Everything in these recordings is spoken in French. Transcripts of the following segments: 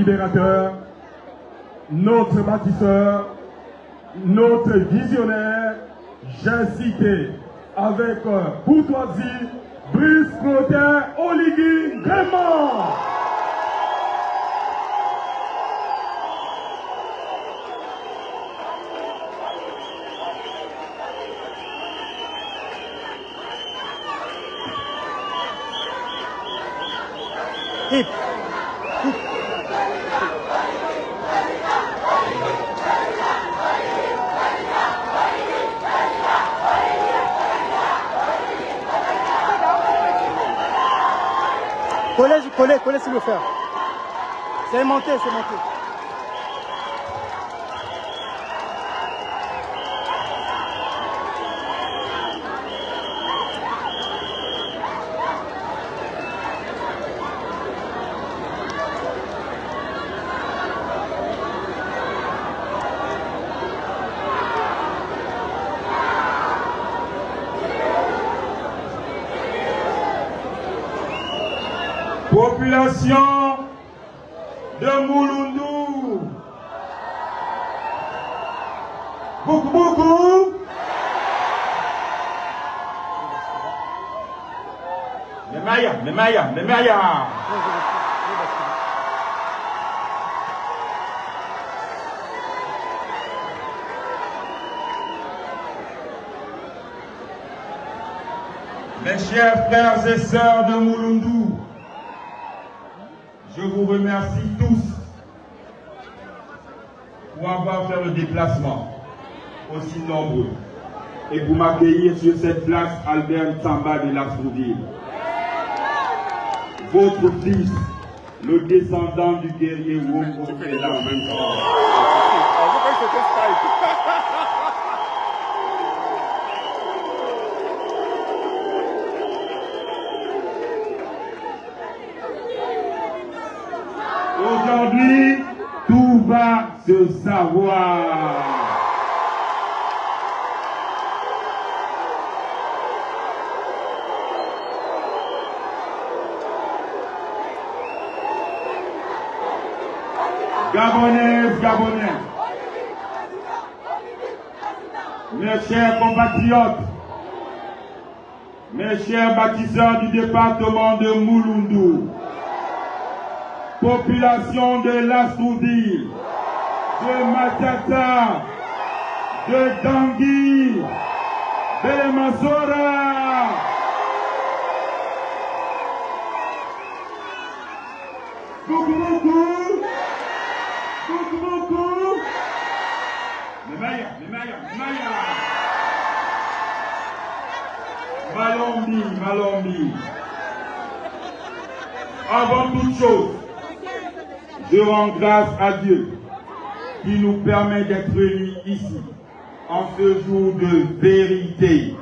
Libérateur, notre bâtisseur, notre visionnaire, j'ai cité avec courtoisie Brice Clotaire Oligui Nguema. Hip. Collez s'il le fait. C'est monté, c'est monté. Population de Mouloundou, beaucoup. Memaya. Mes chers frères et sœurs de Mouloundou, je vous remercie tous pour avoir fait le déplacement aussi nombreux et pour m'accueillir sur cette place Albert Nsamba de Lastrouville. Votre fils, le descendant du guerrier Wongo, est là en même temps. Aujourd'hui, tout va se savoir. Gabonaises, Gabonais, mes chers compatriotes, mes chers bâtisseurs du département de Mouloundou, population de Lastrouville, de Matata, de Dangui, de Mazora, beaucoup. Malombi. Avant toute chose, je rends grâce à Dieu qui nous permet d'être réunis ici en ce jour de vérité,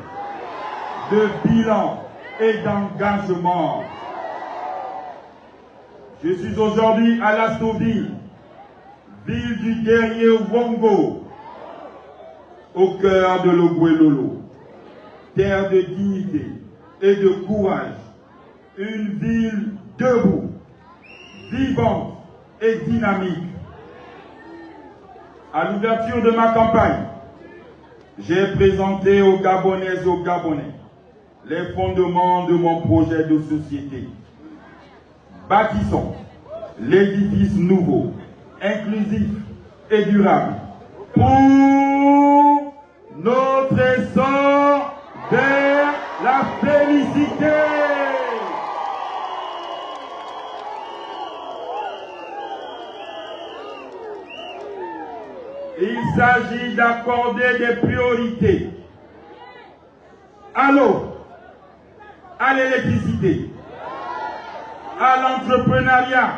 de bilan et d'engagement. Je suis aujourd'hui à Lastrouville, ville du guerrier Wongo, au cœur de l'Oguelolo, terre de dignité et de courage, une ville debout, vivante et dynamique. À l'ouverture de ma campagne, j'ai présenté aux Gabonaises et aux Gabonais les fondements de mon projet de société. Bâtissons l'édifice nouveau, inclusif et durable pour notre essor vers la félicité. Il s'agit d'accorder des priorités à l'eau, à l'électricité, à l'entrepreneuriat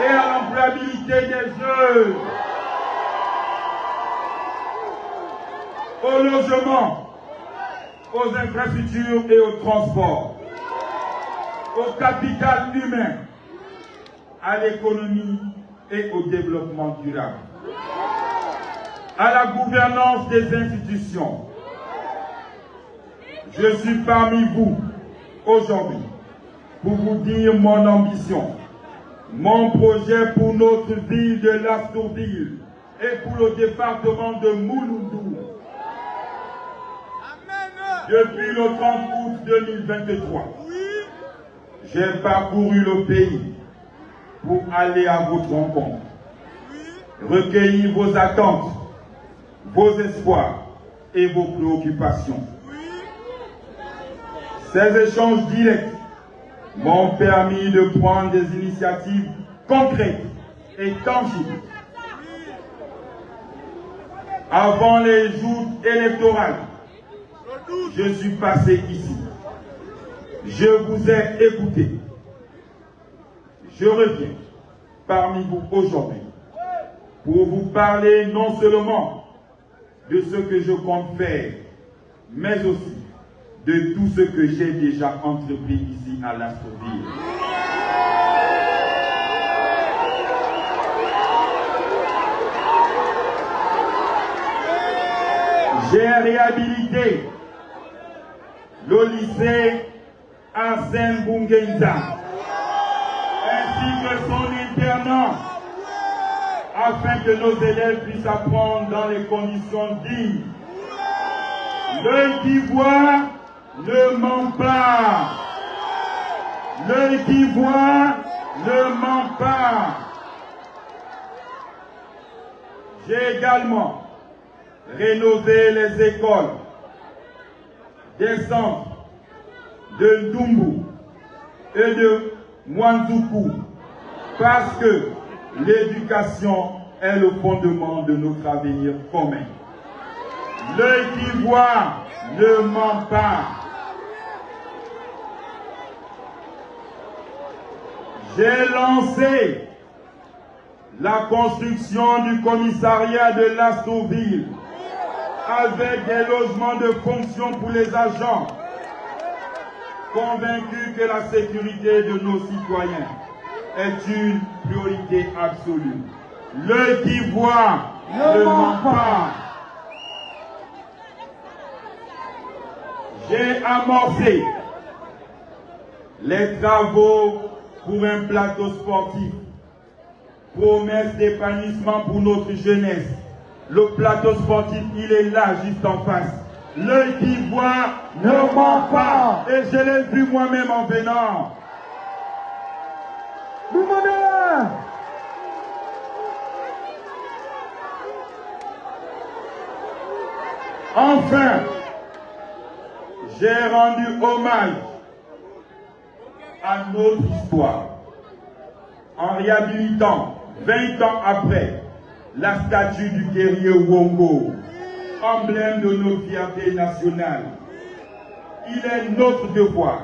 et à l'employabilité des jeunes, au logement, aux infrastructures et au transport, au capital humain, à l'économie et au développement durable, à la gouvernance des institutions. Je suis parmi vous aujourd'hui pour vous dire mon ambition mon projet pour notre ville de Lastourville et pour le département de Mouloudou. Depuis le 30 août 2023, j'ai parcouru le pays pour aller à votre rencontre, recueillir vos attentes, vos espoirs et vos préoccupations. Ces échanges directs m'ont permis de prendre des initiatives concrètes et tangibles. Avant les joutes électorales, je suis passé ici. Je vous ai écouté. Je reviens parmi vous aujourd'hui pour vous parler non seulement de ce que je compte faire, mais aussi de tout ce que j'ai déjà entrepris ici à Lastourville. J'ai réhabilité le lycée Arsène Bungenza ainsi que son internat afin que nos élèves puissent apprendre dans les conditions dignes. L'œil qui voit ne ment pas. L'œil qui voit ne ment pas. J'ai également rénové les écoles des centres de Ndumbu et de Mwanzuku parce que l'éducation est le fondement de notre avenir commun. L'œil qui voit ne ment pas. J'ai lancé la construction du commissariat de Lastourville avec des logements de fonction pour les agents, convaincus que la sécurité de nos citoyens est une priorité absolue. L'œil qui voit ne ment pas. J'ai amorcé les travaux pour un plateau sportif, promesse d'épanouissement pour notre jeunesse. Le plateau sportif, il est là, juste en face. L'œil qui voit ne ment pas. Et je l'ai vu moi-même en venant. Enfin, j'ai rendu hommage à notre histoire en réhabilitant 20 ans après la statue du guerrier Wongo, emblème de notre fierté nationale. Il est notre devoir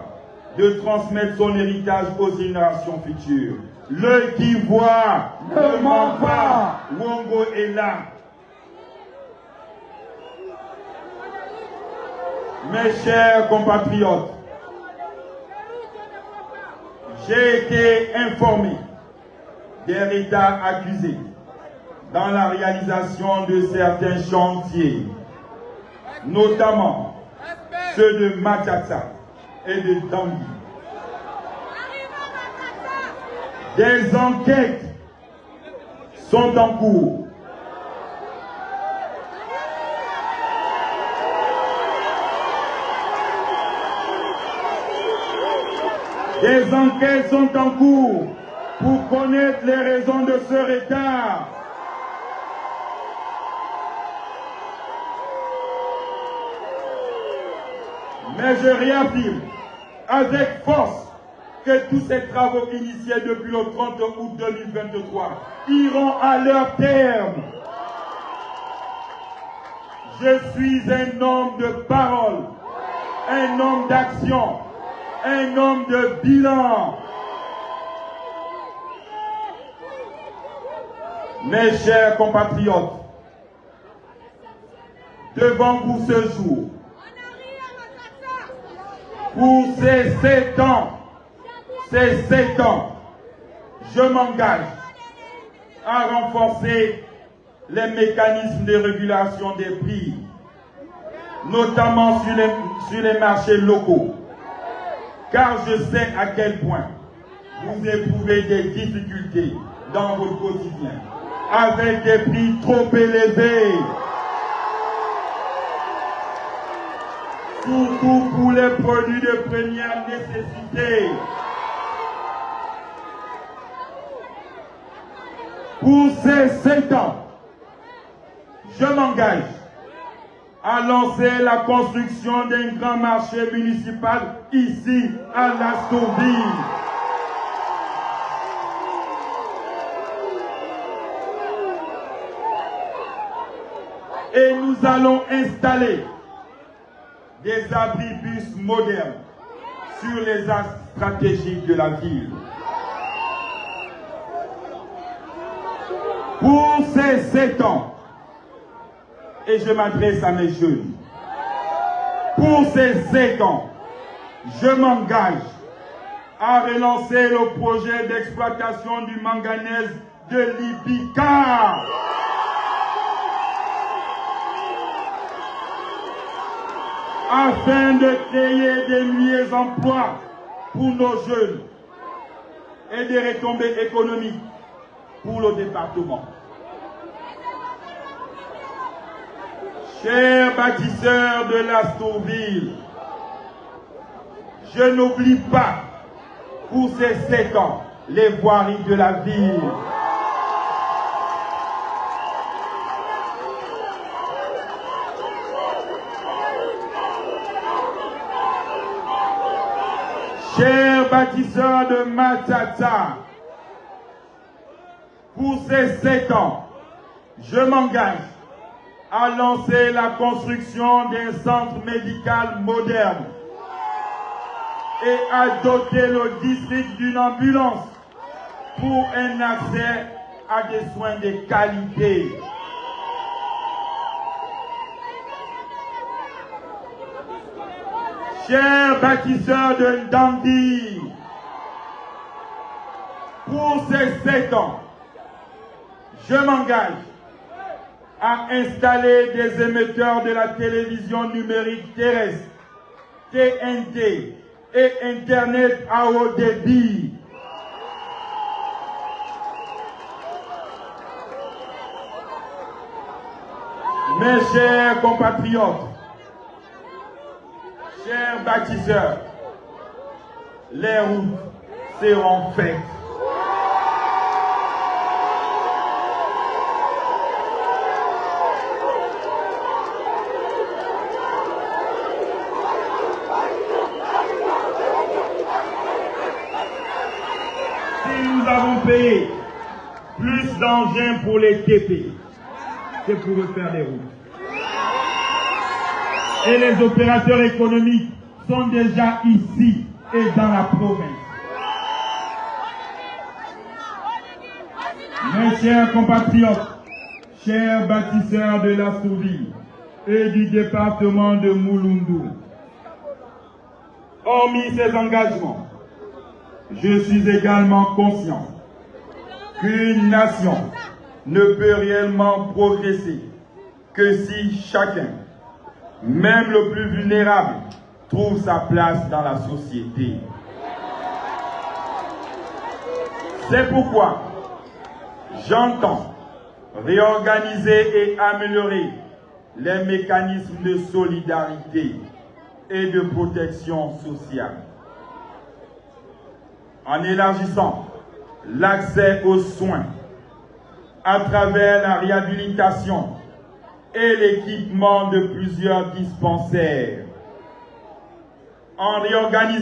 de transmettre son héritage aux générations futures. L'œil qui voit ne ment pas. Wongo est là. Mes chers compatriotes, j'ai été informé des retards accusés dans la réalisation de certains chantiers, notamment ceux de Machata et de Dangui. Des enquêtes sont en cours. Des enquêtes sont en cours pour connaître les raisons de ce retard. Mais je réaffirme avec force que tous ces travaux initiés depuis le 30 août 2023 iront à leur terme. Je suis un homme de parole, un homme d'action, un homme de bilan. Mes chers compatriotes, devant vous ce jour, pour ces 7 ans, je m'engage à renforcer les mécanismes de régulation des prix, notamment sur les marchés locaux, car je sais à quel point vous éprouvez des difficultés dans votre quotidien, avec des prix trop élevés, surtout pour les produits de première nécessité. Pour ces 7 ans, je m'engage à lancer la construction d'un grand marché municipal ici à Lastourville. Et nous allons installer des abribus modernes sur les axes stratégiques de la ville. Pour ces 7 ans, et je m'adresse à mes jeunes, pour ces 7 ans, je m'engage à relancer le projet d'exploitation du manganèse de l'Ibica. Afin de créer des milliers d'emplois pour nos jeunes et des retombées économiques pour le département. Chers bâtisseurs de Lastourville, je n'oublie pas pour ces 7 ans les voiries de la ville. Chers bâtisseurs de Matata, pour ces 7 ans, je m'engage à lancer la construction d'un centre médical moderne et à doter le district d'une ambulance pour un accès à des soins de qualité. Chers bâtisseurs de Ndandi, pour ces 7 ans, je m'engage à installer des émetteurs de la télévision numérique terrestre, TNT et Internet à haut débit. Mes chers compatriotes, chers bâtisseurs, les routes seront faites. Si nous avons payé plus d'engins pour les TP, c'est pour refaire les routes. Et les opérateurs économiques sont déjà ici et dans la province. Mes chers compatriotes, chers bâtisseurs de Lastourville et du département de Mouloundou, hormis ces engagements, je suis également conscient qu'une nation ne peut réellement progresser que si chacun, même le plus vulnérable, trouve sa place dans la société. C'est pourquoi j'entends réorganiser et améliorer les mécanismes de solidarité et de protection sociale, en élargissant l'accès aux soins à travers la réhabilitation et l'équipement de plusieurs dispensaires, en réorganisant